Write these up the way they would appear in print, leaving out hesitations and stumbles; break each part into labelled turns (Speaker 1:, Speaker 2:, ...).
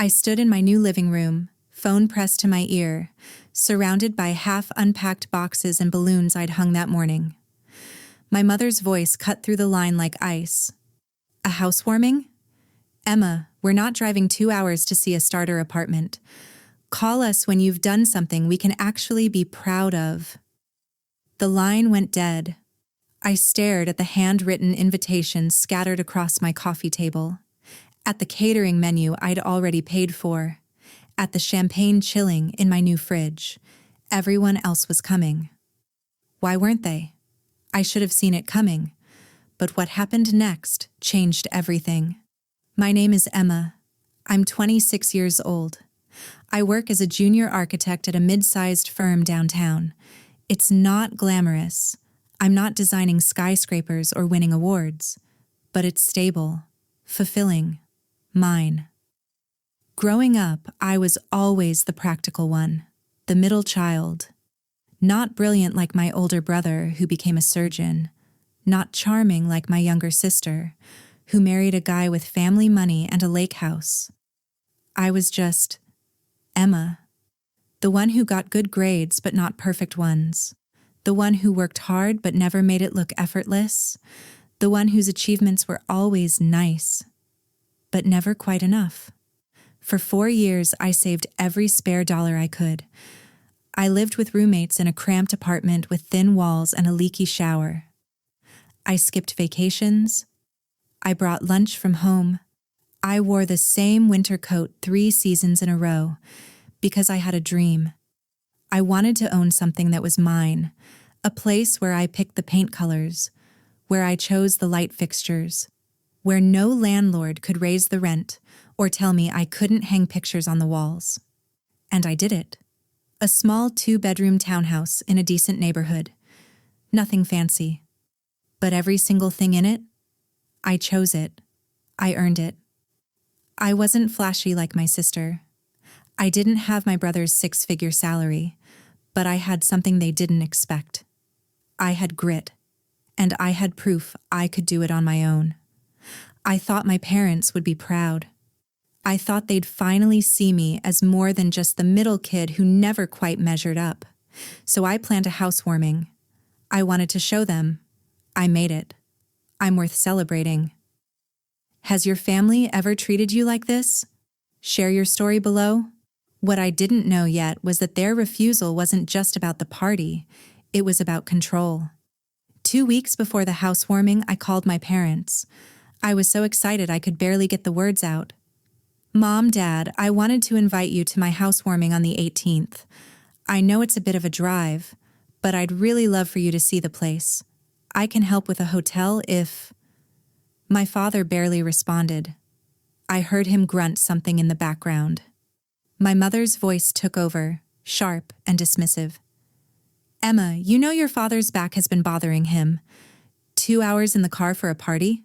Speaker 1: I stood in my new living room, phone pressed to my ear, surrounded by half-unpacked boxes and balloons I'd hung that morning. My mother's voice cut through the line like ice. A housewarming? Emma, we're not driving 2 hours to see a starter apartment. Call us when you've done something we can actually be proud of. The line went dead. I stared at the handwritten invitations scattered across my coffee table, at the catering menu I'd already paid for, at the champagne chilling in my new fridge. Everyone else was coming. Why weren't they? I should have seen it coming. But what happened next changed everything. My name is Emma. I'm 26 years old. I work as a junior architect at a mid-sized firm downtown. It's not glamorous. I'm not designing skyscrapers or winning awards. But it's stable, fulfilling, mine. Growing up, I was always the practical one, the middle child. Not brilliant like my older brother, who became a surgeon. Not charming like my younger sister, who married a guy with family money and a lake house. I was just Emma, the one who got good grades but not perfect ones, the one who worked hard but never made it look effortless, the one whose achievements were always nice, but never quite enough. For 4 years, I saved every spare dollar I could. I lived with roommates in a cramped apartment with thin walls and a leaky shower. I skipped vacations. I brought lunch from home. I wore the same winter coat 3 seasons in a row because I had a dream. I wanted to own something that was mine, a place where I picked the paint colors, where I chose the light fixtures, where no landlord could raise the rent or tell me I couldn't hang pictures on the walls. And I did it. A small 2-bedroom townhouse in a decent neighborhood. Nothing fancy. But every single thing in it, I chose it. I earned it. I wasn't flashy like my sister. I didn't have my brother's 6-figure salary, but I had something they didn't expect. I had grit, and I had proof I could do it on my own. I thought my parents would be proud. I thought they'd finally see me as more than just the middle kid who never quite measured up. So I planned a housewarming. I wanted to show them. I made it. I'm worth celebrating. Has your family ever treated you like this? Share your story below. What I didn't know yet was that their refusal wasn't just about the party, it was about control. 2 weeks before the housewarming, I called my parents. I was so excited I could barely get the words out. Mom, Dad, I wanted to invite you to my housewarming on the 18th. I know it's a bit of a drive, but I'd really love for you to see the place. I can help with a hotel if... My father barely responded. I heard him grunt something in the background. My mother's voice took over, sharp and dismissive. Emma, you know your father's back has been bothering him. 2 hours in the car for a party?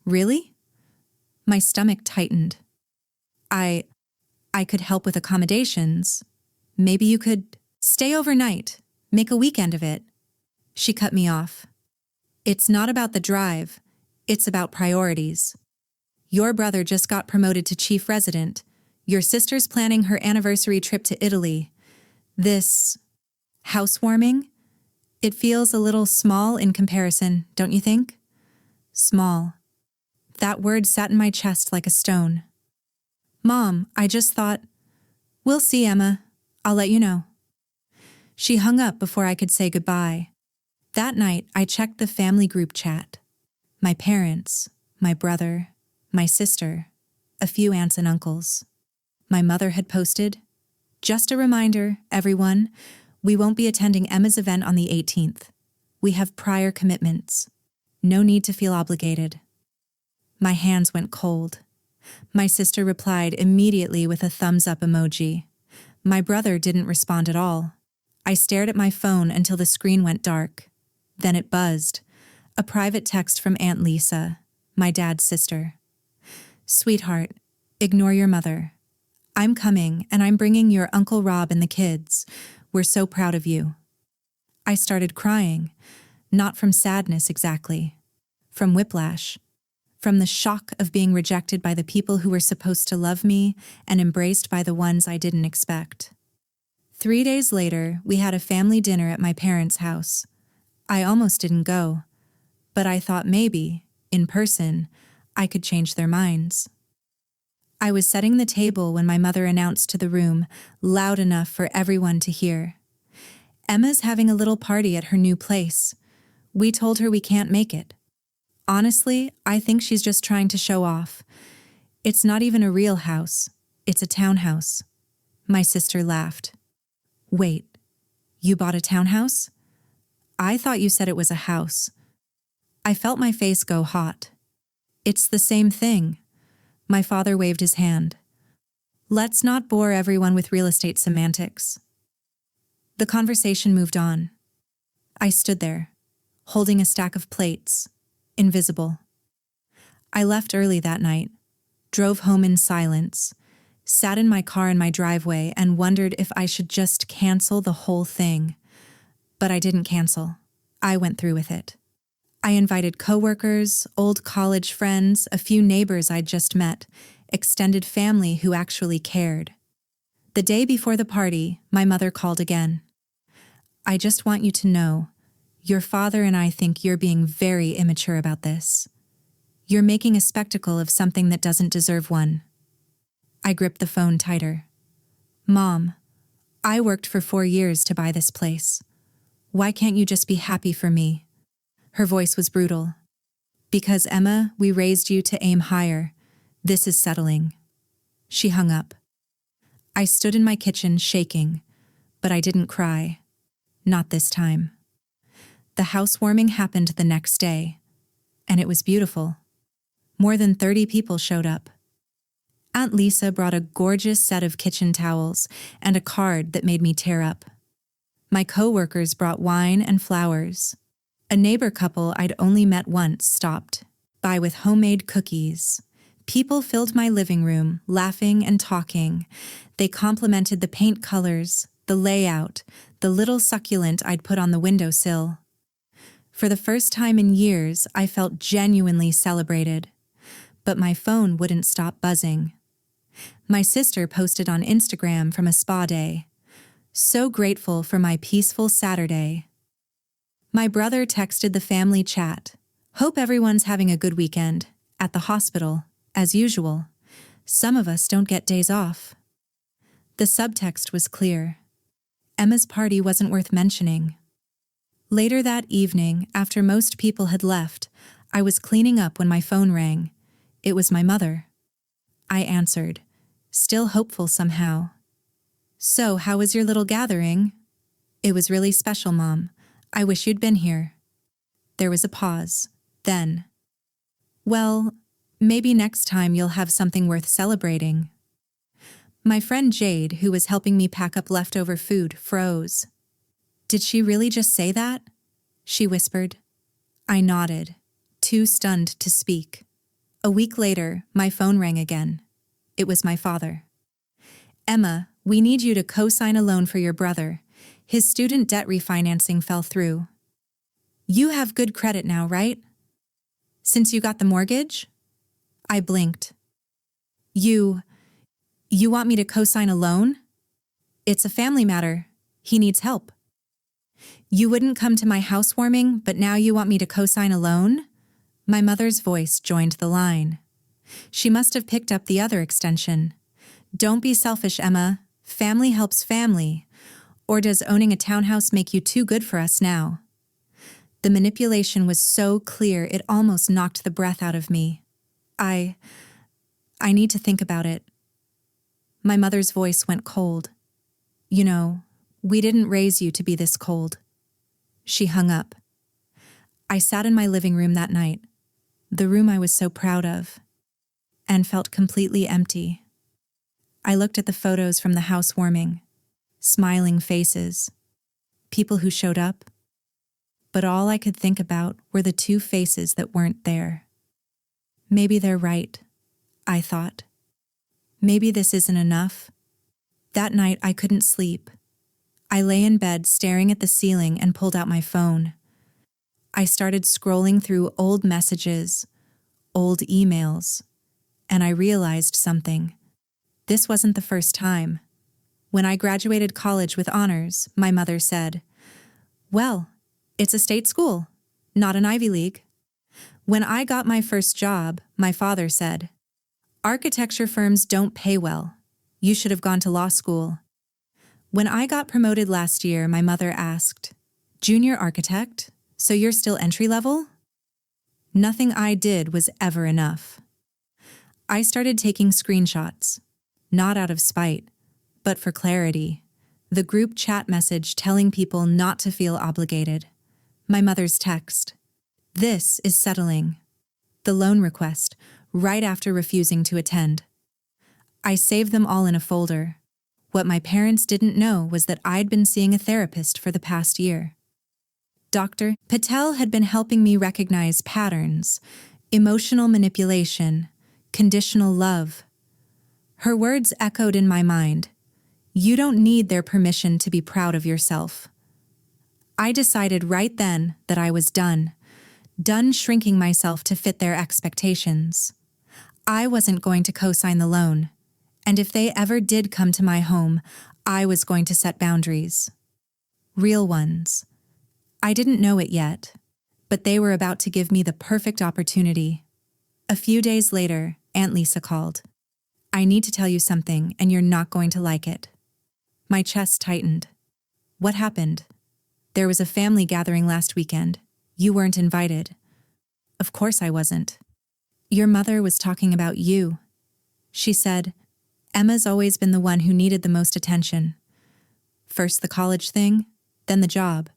Speaker 1: Really? My stomach tightened. I could help with accommodations. Maybe you could stay overnight, make a weekend of it. She cut me off. It's not about the drive. It's about priorities. Your brother just got promoted to chief resident. Your sister's planning her anniversary trip to Italy. This housewarming? It feels a little small in comparison, don't you think? Small. That word sat in my chest like a stone. Mom, I just thought, we'll see, Emma. I'll let you know. She hung up before I could say goodbye. That night, I checked the family group chat. My parents, my brother, my sister, a few aunts and uncles. My mother had posted, just a reminder, everyone, we won't be attending Emma's event on the 18th. We have prior commitments. No need to feel obligated. My hands went cold. My sister replied immediately with a thumbs-up emoji. My brother didn't respond at all. I stared at my phone until the screen went dark. Then it buzzed. A private text from Aunt Lisa, my dad's sister. Sweetheart, ignore your mother. I'm coming, and I'm bringing your Uncle Rob and the kids. We're so proud of you. I started crying, not from sadness exactly, from whiplash, from the shock of being rejected by the people who were supposed to love me and embraced by the ones I didn't expect. 3 days later, we had a family dinner at my parents' house. I almost didn't go, but I thought maybe, in person, I could change their minds. I was setting the table when my mother announced to the room, loud enough for everyone to hear, "Emma's having a little party at her new place. We told her we can't make it. Honestly, I think she's just trying to show off. It's not even a real house. It's a townhouse." My sister laughed. "Wait, you bought a townhouse? I thought you said it was a house." I felt my face go hot. "It's the same thing." My father waved his hand. "Let's not bore everyone with real estate semantics." The conversation moved on. I stood there, holding a stack of plates, invisible. I left early that night, drove home in silence, sat in my car in my driveway and wondered if I should just cancel the whole thing. But I didn't cancel. I went through with it. I invited coworkers, old college friends, a few neighbors I'd just met, extended family who actually cared. The day before the party, my mother called again. "I just want you to know, your father and I think you're being very immature about this. You're making a spectacle of something that doesn't deserve one." I gripped the phone tighter. "Mom, I worked for 4 years to buy this place. Why can't you just be happy for me?" Her voice was brutal. "Because, Emma, we raised you to aim higher. This is settling." She hung up. I stood in my kitchen shaking, but I didn't cry. Not this time. The housewarming happened the next day, and it was beautiful. More than 30 people showed up. Aunt Lisa brought a gorgeous set of kitchen towels and a card that made me tear up. My coworkers brought wine and flowers. A neighbor couple I'd only met once stopped by with homemade cookies. People filled my living room, laughing and talking. They complimented the paint colors, the layout, the little succulent I'd put on the windowsill. For the first time in years, I felt genuinely celebrated. But my phone wouldn't stop buzzing. My sister posted on Instagram from a spa day. "So grateful for my peaceful Saturday." My brother texted the family chat. "Hope everyone's having a good weekend. At the hospital, as usual. Some of us don't get days off." The subtext was clear. Emma's party wasn't worth mentioning. Later that evening, after most people had left, I was cleaning up when my phone rang. It was my mother. I answered, still hopeful somehow. "So, how was your little gathering?" "It was really special, Mom. I wish you'd been here." There was a pause. Then, "Well, maybe next time you'll have something worth celebrating." My friend Jade, who was helping me pack up leftover food, froze. "Did she really just say that?" she whispered. I nodded, too stunned to speak. A week later, my phone rang again. It was my father. "Emma, we need you to co-sign a loan for your brother. His student debt refinancing fell through." "You have good credit now, right? Since you got the mortgage?" I blinked. You want me to co-sign a loan?" "It's a family matter. He needs help." "You wouldn't come to my housewarming, but now you want me to co-sign a loan?" My mother's voice joined the line. She must have picked up the other extension. "Don't be selfish, Emma. Family helps family. Or does owning a townhouse make you too good for us now?" The manipulation was so clear it almost knocked the breath out of me. I need to think about it." My mother's voice went cold. "You know, we didn't raise you to be this cold." She hung up. I sat in my living room that night, the room I was so proud of, and felt completely empty. I looked at the photos from the housewarming, smiling faces, people who showed up, but all I could think about were the 2 faces that weren't there. Maybe they're right, I thought. Maybe this isn't enough. That night I couldn't sleep. I lay in bed staring at the ceiling and pulled out my phone. I started scrolling through old messages, old emails, and I realized something. This wasn't the first time. When I graduated college with honors, my mother said, "Well, it's a state school, not an Ivy League." When I got my first job, my father said, "Architecture firms don't pay well. You should have gone to law school." When I got promoted last year, my mother asked, "Junior architect? So you're still entry level?" Nothing I did was ever enough. I started taking screenshots, not out of spite, but for clarity. The group chat message telling people not to feel obligated. My mother's text, "This is settling." The loan request, right after refusing to attend. I saved them all in a folder. What my parents didn't know was that I'd been seeing a therapist for the past year. Dr. Patel had been helping me recognize patterns, emotional manipulation, conditional love. Her words echoed in my mind. You don't need their permission to be proud of yourself. I decided right then that I was done shrinking myself to fit their expectations. I wasn't going to co-sign the loan, and if they ever did come to my home, I was going to set boundaries. Real ones. I didn't know it yet, but they were about to give me the perfect opportunity. A few days later, Aunt Lisa called. "I need to tell you something, and you're not going to like it." My chest tightened. "What happened?" "There was a family gathering last weekend. You weren't invited." "Of course I wasn't." "Your mother was talking about you." She said, "Emma's always been the one who needed the most attention. First the college thing, then the job,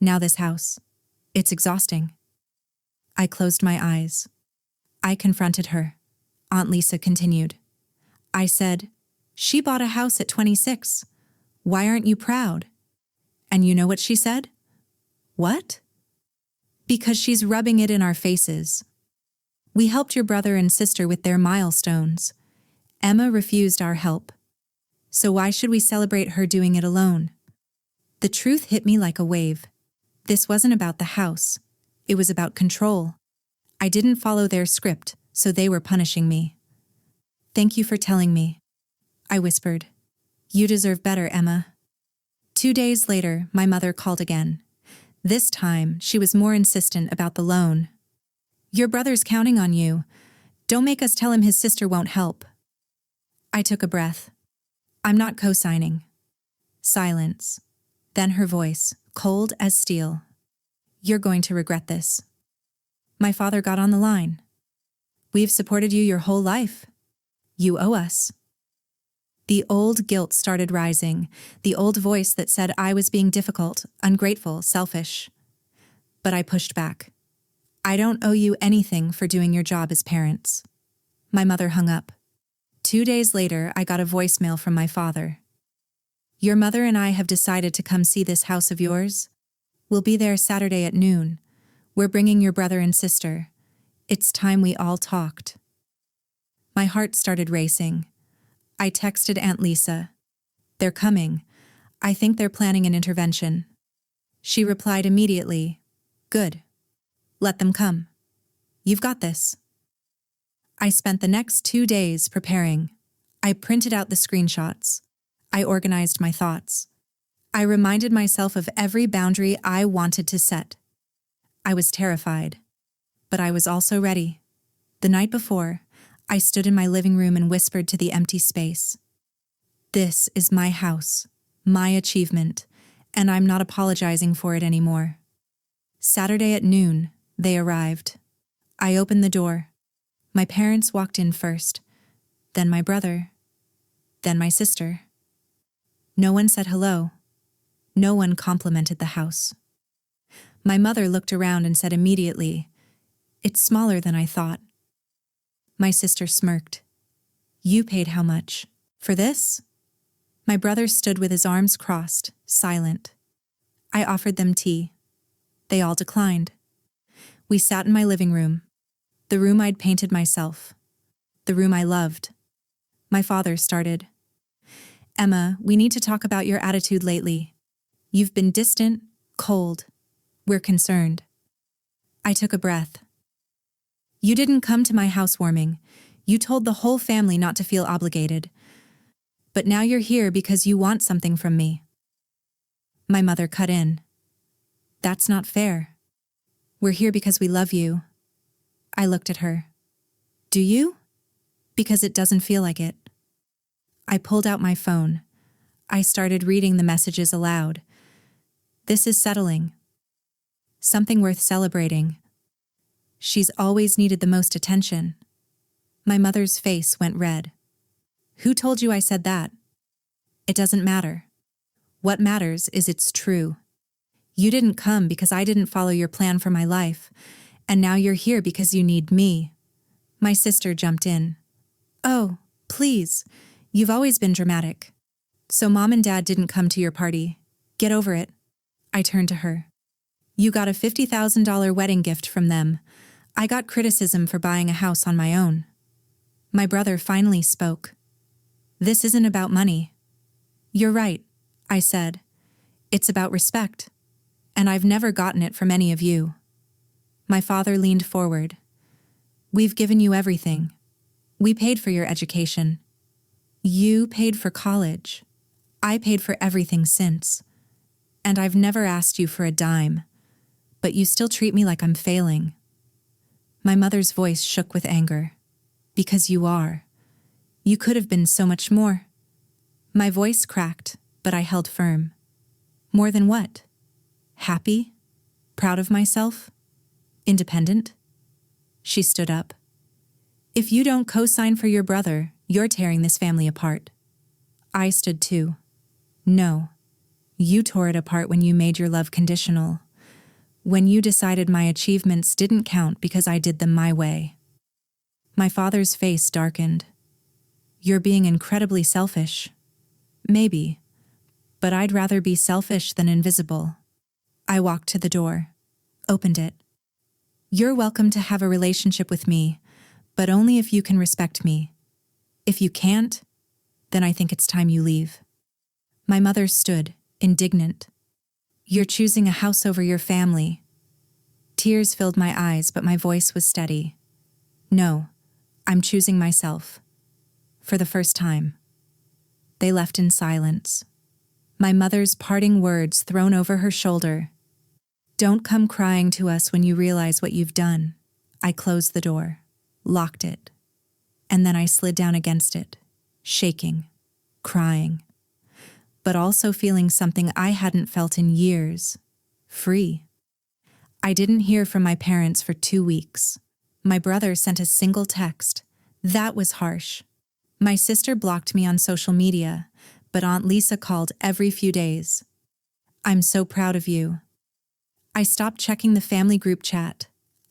Speaker 1: now this house. It's exhausting." I closed my eyes. I confronted her. Aunt Lisa continued. I said, "She bought a house at 26. Why aren't you proud?" And you know what she said? "What?" "Because she's rubbing it in our faces. We helped your brother and sister with their milestones. Emma refused our help. So why should we celebrate her doing it alone?" The truth hit me like a wave. This wasn't about the house. It was about control. I didn't follow their script, so they were punishing me. "Thank you for telling me," I whispered. "You deserve better, Emma." 2 days later, my mother called again. This time, she was more insistent about the loan. "Your brother's counting on you. Don't make us tell him his sister won't help." I took a breath. "I'm not co-signing." Silence. Then her voice, cold as steel. "You're going to regret this." My father got on the line. "We've supported you your whole life. You owe us." The old guilt started rising, the old voice that said I was being difficult, ungrateful, selfish. But I pushed back. "I don't owe you anything for doing your job as parents." My mother hung up. 2 days later, I got a voicemail from my father. "Your mother and I have decided to come see this house of yours. We'll be there Saturday at noon. We're bringing your brother and sister. It's time we all talked." My heart started racing. I texted Aunt Lisa. "They're coming. I think they're planning an intervention." She replied immediately, "Good. Let them come. You've got this." I spent the next 2 days preparing. I printed out the screenshots. I organized my thoughts. I reminded myself of every boundary I wanted to set. I was terrified, but I was also ready. The night before, I stood in my living room and whispered to the empty space, "This is my house, my achievement, and I'm not apologizing for it anymore." Saturday at noon, they arrived. I opened the door. My parents walked in first, then my brother, then my sister. No one said hello. No one complimented the house. My mother looked around and said immediately, "It's smaller than I thought." My sister smirked. "You paid how much? For this?" My brother stood with his arms crossed, silent. I offered them tea. They all declined. We sat in my living room, the room I'd painted myself, the room I loved. My father started. "Emma, we need to talk about your attitude lately. You've been distant, cold. We're concerned." I took a breath. You didn't come to my housewarming. You told the whole family not to feel obligated. But now you're here because you want something from me." My mother cut in. "That's not fair. We're here because we love you." I looked at her. "Do you?" "Because it doesn't feel like it." I pulled out my phone. I started reading the messages aloud. "This is settling. Something worth celebrating. She's always needed the most attention." My mother's face went red. "Who told you I said that?" "It doesn't matter. What matters is it's true. You didn't come because I didn't follow your plan for my life, and now you're here because you need me." My sister jumped in. "Oh, please. You've always been dramatic. So Mom and Dad didn't come to your party. Get over it." I turned to her. "You got a $50,000 wedding gift from them. I got criticism for buying a house on my own." My brother finally spoke. "This isn't about money." "You're right," I said. "It's about respect. And I've never gotten it from any of you." My father leaned forward. "We've given you everything. We paid for your education. You paid for college. I paid for everything since. And I've never asked you for a dime. But you still treat me like I'm failing." My mother's voice shook with anger. "Because you are. You could have been so much more." My voice cracked, but I held firm. "More than what? Happy? Proud of myself? Independent?" She stood up. "If you don't co-sign for your brother, you're tearing this family apart." I stood too. "No. You tore it apart when you made your love conditional. When you decided my achievements didn't count because I did them my way." My father's face darkened. "You're being incredibly selfish." "Maybe. But I'd rather be selfish than invisible." I walked to the door, opened it. "You're welcome to have a relationship with me, but only if you can respect me. If you can't, then I think it's time you leave." My mother stood, indignant. "You're choosing a house over your family." Tears filled my eyes, but my voice was steady. "No, I'm choosing myself. For the first time." They left in silence. My mother's parting words thrown over her shoulder. "Don't come crying to us when you realize what you've done." I closed the door, locked it, and then I slid down against it, shaking, crying, but also feeling something I hadn't felt in years: free. I didn't hear from my parents for 2 weeks. My brother sent a single text. That was harsh. My sister blocked me on social media, but Aunt Lisa called every few days. "I'm so proud of you." I stopped checking the family group chat.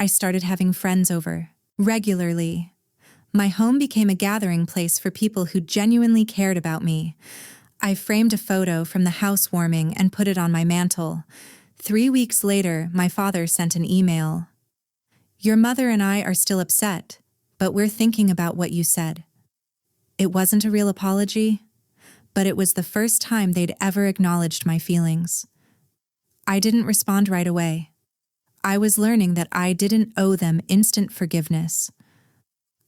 Speaker 1: I started having friends over, regularly. My home became a gathering place for people who genuinely cared about me. I framed a photo from the housewarming and put it on my mantle. 3 weeks later, my father sent an email. "Your mother and I are still upset, but we're thinking about what you said." It wasn't a real apology, but it was the first time they'd ever acknowledged my feelings. I didn't respond right away. I was learning that I didn't owe them instant forgiveness.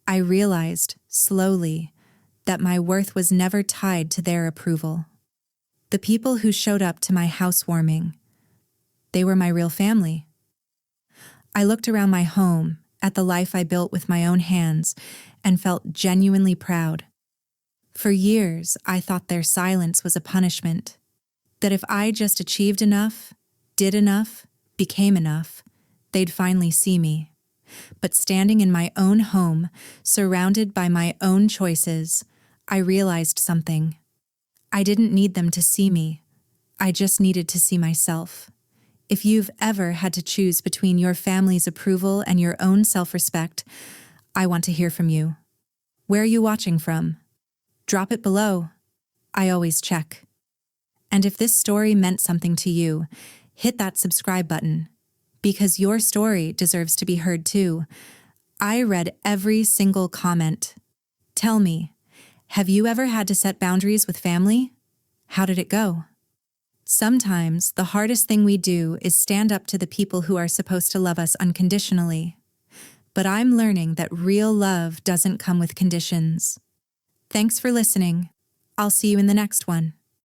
Speaker 1: I realized, slowly, that my worth was never tied to their approval. The people who showed up to my housewarming, they were my real family. I looked around my home, at the life I built with my own hands, and felt genuinely proud. For years, I thought their silence was a punishment, that if I just achieved enough, did enough, became enough, they'd finally see me. But standing in my own home, surrounded by my own choices, I realized something. I didn't need them to see me. I just needed to see myself. If you've ever had to choose between your family's approval and your own self-respect, I want to hear from you. Where are you watching from? Drop it below. I always check. And if this story meant something to you, hit that subscribe button, because your story deserves to be heard too. I read every single comment. Tell me, have you ever had to set boundaries with family? How did it go? Sometimes the hardest thing we do is stand up to the people who are supposed to love us unconditionally. But I'm learning that real love doesn't come with conditions. Thanks for listening. I'll see you in the next one.